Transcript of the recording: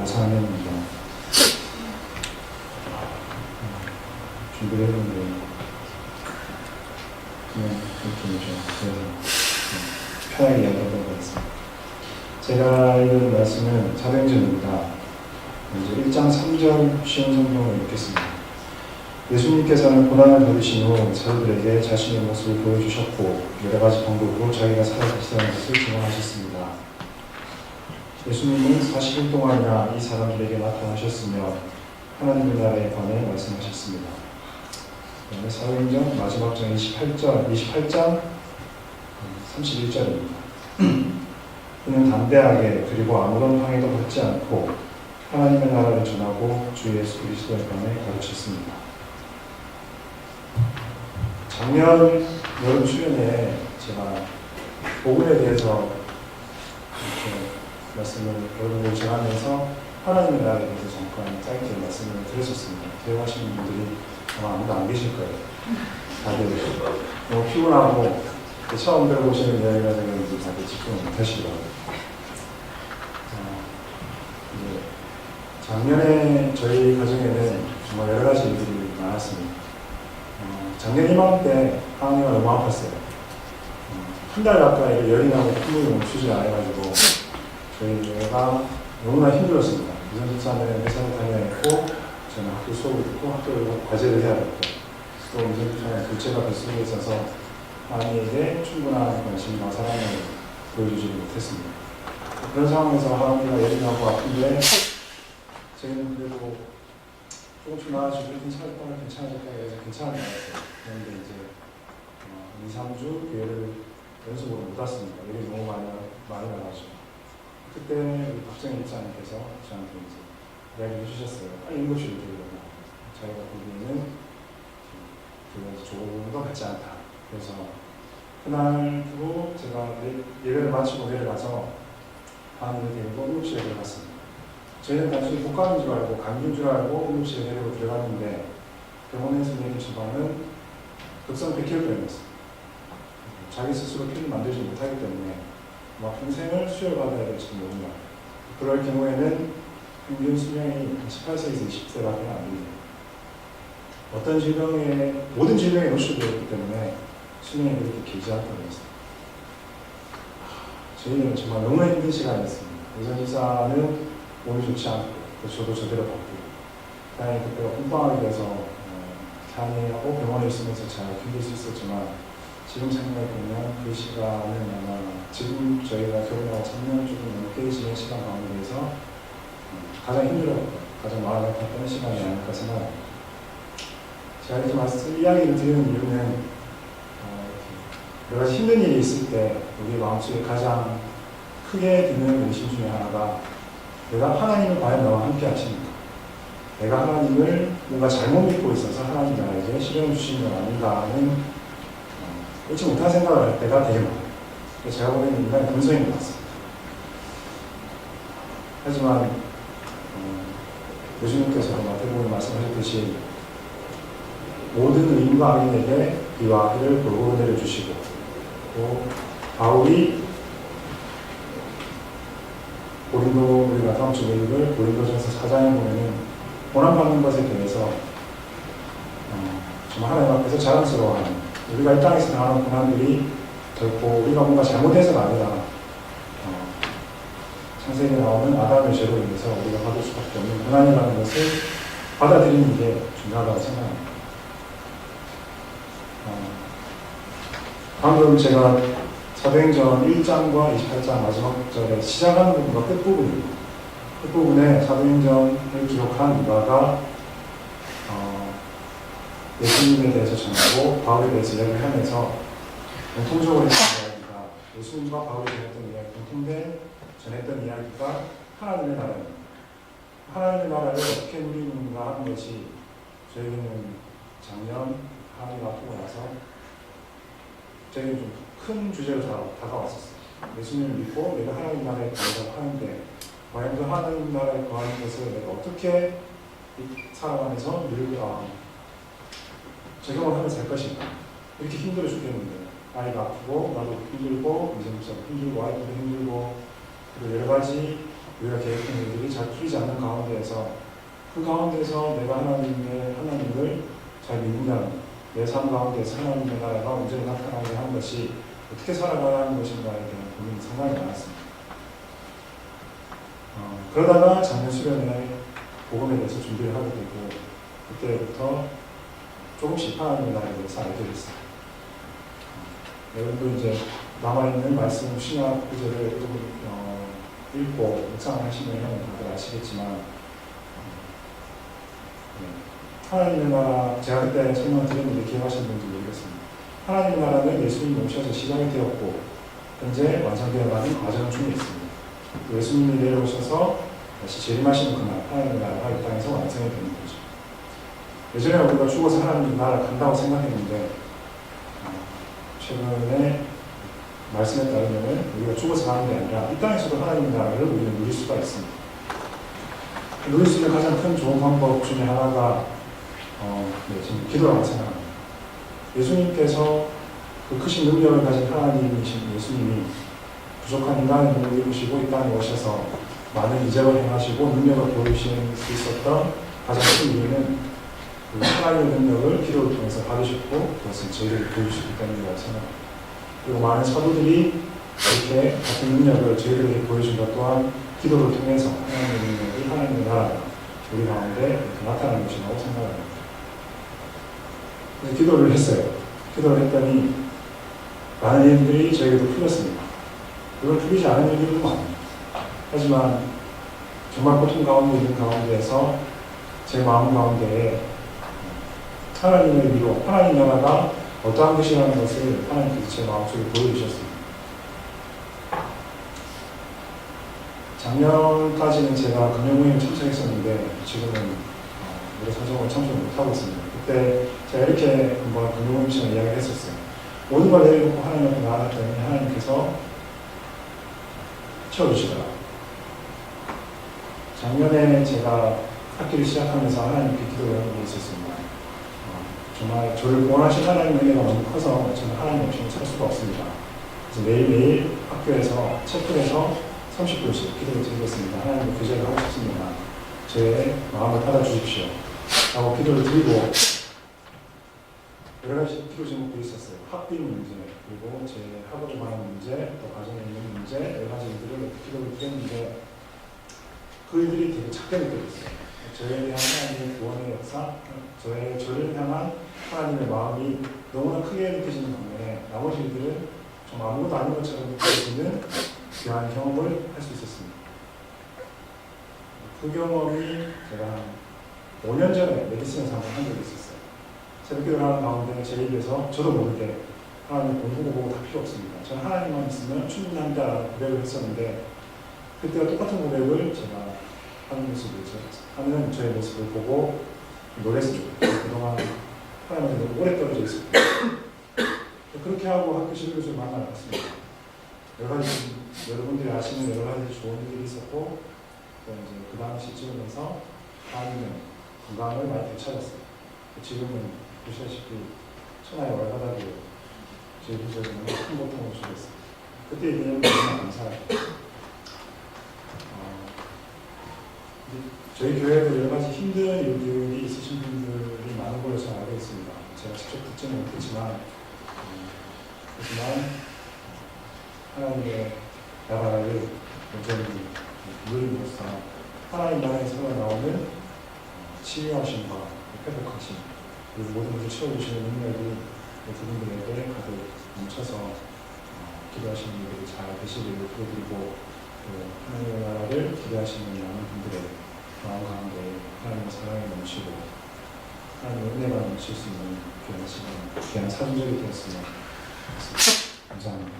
4학년입니다. 준비를 했는데 그냥 느낌이죠. 그래서 편하게 이야기하도록 하겠습니다. 제가 읽은 말씀은 사도행전입니다. 먼저 1장 3절 쉬운 성경을 읽겠습니다. 예수님께서는 고난을 받으신 후 사도들에게 자신의 모습을 보여주셨고 여러 가지 방법으로 자기가 살아계시다는 것을 증언하셨습니다. 예수님은 40일 동안이나 이 사람들에게 나타나셨으며 하나님의 나라에 관해 말씀하셨습니다. 그다음에 사도행전 마지막 장 28장 31절입니다. 그는 담대하게 그리고 아무런 방해도 받지 않고 하나님의 나라를 전하고 주 예수 그리스도에 관해 가르쳤습니다. 작년 여름 수련회에 제가 복음에 대해서 이렇게 말씀을 여러분들 전하면서 하나님의 나라에 대해서 잠깐 짧게 말씀을 드렸었습니다. 대화하시는 분들이 아마 아무도 안 계실 거예요. 다들 너무 피곤하고 처음 들어보시는 이야기가 되면 다들 집중을 못 하시더라고요. 작년에 저희 가정에는 정말 여러 가지 일들이 많았습니다. 작년 이맘때 하은이가 너무 아팠어요. 한 달 가까이 열이 나고 콧물이 멈추지 않아가지고 저희가 너무나 힘들었습니다. 운전기사는 회사를 다녀야 했고 저는 학교 수업을 듣고 학교 과제를 해야 했고 또 운전기사는 둘째가 뱃속에 있어서 하은이에게 충분한 관심과 사랑을 보여주지 못했습니다. 그런 상황에서 하은이가 열이 나고 아픈데 저희는 그래도 조금씩 나아지고 괜찮아질까 해서 괜찮은 것 같아요. 그런데 이제 2, 3주 교회를 연속으로 못 왔습니다. 열이 너무 많이 나가지고 그때 우리 박정희 목사님께서 저한테 이제 이야기를 해주셨어요. 빨리 응급실을 데려오라. 자기가 보기에는 그게 좋은 것 같지 않다. 그래서 그날로 제가 예배를 마치고 내려가서 하은이를 데리고 응급실에 들어갔습니다. 저희는 단순히 독감인 줄 알고 감기인 줄 알고 응급실에 데리고 들어갔는데 병원에서 내린 처방은 급성 백혈병이었습니다. 자기 스스로 피를 만들지 못하기 때문에 아마 평생을 수혈받아야 될지 모른다. 그럴 경우에는 평균 수명이 18세에서 20세밖에 안 됩니다. 어떤 질병에 모든 질병에 노출되기 때문에 수명이 그렇게 길지 않다고 했습니다. 저희는 정말 너무 힘든 시간이었습니다. 의사는 몸이 좋지 않고 저도 저대로 바쁘고 다행히 그때가 홈방학이 돼서 산이하고 병원에 있으면서 잘 견딜 수 있었지만 지금 생각해보면 그 시간은 아마 지금 저희가 결혼하고 3년 조금 넘게 지낸 시간 가운데에서 가장 힘들었고 가장 마음이 아팠던 시간이 아닐까 생각합니다. 제가 이렇게 이야기를 드리는 이유는 여러 가지 힘든 일이 있을 때 우리 마음속에 가장 크게 드는 의심 중에 하나가 내가 하나님을 과연 나와 함께 하십니까? 내가 하나님을 뭔가 잘못 믿고 있어서 하나님 나에게 시련을 주시는 건 아닌가 하는 옳지 못한 생각을 할 때가 되게 많아요. 제가 보기에는 인간의 본성인 것 같습니다. 하지만 예수님께서 마태복음에 말씀하셨듯이 모든 의인과 악인에게 비와 악을 골고루 내려주시고 또 바울이 고린도 우리가 다음 주 메일을 고린도전서 4장에 보면은 고난받는 것에 대해서 정말 하나님 앞에서 자랑스러워하는 우리가 이 땅에서 당하는 고난들이 결코 우리가 뭔가 잘못해서가 아니라 창세기에 나오는 아담의 죄로 인해서 우리가 받을 수밖에 없는 고난이라는 것을 받아들이는 게 중요하다고 생각합니다. 방금 제가 사도행전 1장과 28장 마지막 절에 시작하는 부분과 끝부분입니다. 끝부분에 사도행전을 기록한 누가가 예수님에 대해서 전하고 바울에 대해서 이야기를 하면서 공통적으로 했던 이야기가 예수님과 바울이 전했던 이야기, 전했던 이야기가 하나님의 나라입니다. 하나님의 나라를 어떻게 누리는가 하는 것이 저에게는 작년 하나님 아프고 나서 저에게 좀 큰 주제로 다가왔었어요. 예수님을 믿고 내가 하나님 나라에 거하려고 하는데 과연 그 하나님 나라에 거하는 것을 내가 어떻게 사람 안에서 적용을 하면서 할 것인가. 이렇게 힘들어 죽겠는데 아이가 아프고 나도 힘들고 이제 힘들고 와이프도 힘들고 그리고 여러 가지 우리가 계획한 일들이 잘 풀리지 않는 가운데에서 그 가운데서 내가 하나님을 잘 믿는다는 내 삶 가운데서 하나님의 나라가 온전히 나타나게 하는 것이 어떻게 살아가야 하는 것인가에 대한 고민이 상당히 많았습니다. 그러다가 작년 수련회 복음에 대해서 준비를 하게 되고 그때부터 조금씩 하나님의 나라에 대해서 알게 됐어요. 여러분도 이제 남아있는 말씀 신약 구절을 조금 읽고 묵상하시면 다들 아시겠지만 하나님의 나라, 제가 그때 설명 드렸는데 기억하시는 분인지 모르겠습니다. 하나님의 나라는 예수님이 오셔서 시작이 되었고 현재 완성되어가는 과정 중에 있습니다. 예수님이 내려오셔서 다시 재림하시는 그날 하나님의 나라가 이 땅에서 완성이 되는 거죠. 예전에 우리가 죽어서 하나님의 나라를 간다고 생각했는데 최근에 말씀에 따르면 우리가 죽어서 가는 게 아니라 이 땅에서도 하나님의 나라를 우리는 누릴 수가 있습니다. 누릴 수 있는 가장 큰 좋은 방법 중에 하나가 지금 기도라고 생각합니다. 예수님께서 그 크신 능력을 가진 하나님이신 예수님이 부족한 인간의 눈을 이루시고 이 땅에 오셔서 많은 이적을 행하시고 능력을 보이실 수 있었던 가장 큰 이유는 그 하나님의 능력을 기도를 통해서 받으셨고 그것은 저희에게 보여주셨기 때문이라고 생각합니다. 그리고 많은 사도들이 이렇게 같은 능력을 저희들에게 보여준 것 또한 기도를 통해서 하나님의 능력이 하나님의 나라가 우리 가운데 나타나는 것이라고 생각합니다. 기도를 했어요. 기도를 했더니 많은 일들이 저에게도 풀렸습니다. 그걸 풀리지 않은 일들도 많아요. 하지만 정말 고통 가운데 있는 가운데에서 제 마음 가운데에 하나님의 위로, 하나님 나라가 어떠한 것이라는 것을 하나님께서 제 마음속에 보여주셨습니다. 작년까지는 제가 금요모임에 참석했었는데 지금은 우리 사정을 참석 못하고 있습니다. 그때 제가 이렇게 한번 금요모임 시간에 이야기를 했었어요. 모든 걸 내려놓고 하나님 앞에 나아갔더니 하나님께서 채워주시더라. 작년에 제가 학기를 시작하면서 하나님께 기도를 하고 있었습니다. 정말 저를 구원하신 하나님의 은혜가 너무 커서 저는 하나님 없이는 살 수가 없습니다. 그래서 매일매일 학교에서 체크해서 30분씩 기도를 드리겠습니다. 하나님과 교제를 하고 싶습니다. 제 마음을 받아주십시오. 라고 기도를 드리고 여러 가지 기도 제목들이 있었어요. 학비 문제, 그리고 제 학업에 관한 문제, 또 가정에 있는 문제, 여러 가지 일들을 기도를 드렸는데 그 일들이 되게 작게 느껴졌어요. 저에 대한 하나님의 구원의 역사, 저를 향한 하나님의 마음이 너무나 크게 느껴지는 반면에 나머지 일들은 좀 아무것도 아닌 것처럼 느껴지는 귀한 경험을 할 수 있었습니다. 그 경험이 제가 5년 전에 메디슨에서 한번 한 적이 있었어요. 새벽기도를 하는 가운데 제 입에서 저도 모르게 하나님 공부고 보고 다 필요 없습니다. 저는 하나님만 있으면 충분합니다 고백을 했었는데 그때와 똑같은 고백을 제가 하는 모습을 하는 저의 모습을 보고 놀랐어요. 그동안 하나님한테 너무 오래 떨어져 있었고 그렇게 하고 학교 신교수를 만나러 갔습니다. 여러 가지 여러분들이 아시는 여러 가지 좋은 일들이 있었고 또 이제 그 당시 찍으면서 하나님은 건강을 많이 되찾았어요. 지금은 보시다시피 천하의 월가닥이 제 부적에는 큰 고통을 주고 있습니다. 그때에 대한 너무 감사해요. 저희 교회도 여러 가지 힘든 일들이 있으신 분들이 많은 걸로 저는 알고 있습니다. 제가 직접 듣지는 못했지만 하지만 하나님의 나라를 온전히 누림으로써 하나님 나라에서 나오는 치유하심과 회복하심 그리고 모든 것을 채워주시는 능력이 그분들에게 가득 넘쳐서 기도하시는 분들이 잘 되시기를 기도드리고 하나님의 나라를 기대하시는 많은 분들의 마음 가운데 하나님의 사랑이 넘치고 하나님의 은혜가 넘칠 수 있는 귀한 시간, 귀한 사준절이 되었으면 감사합니다.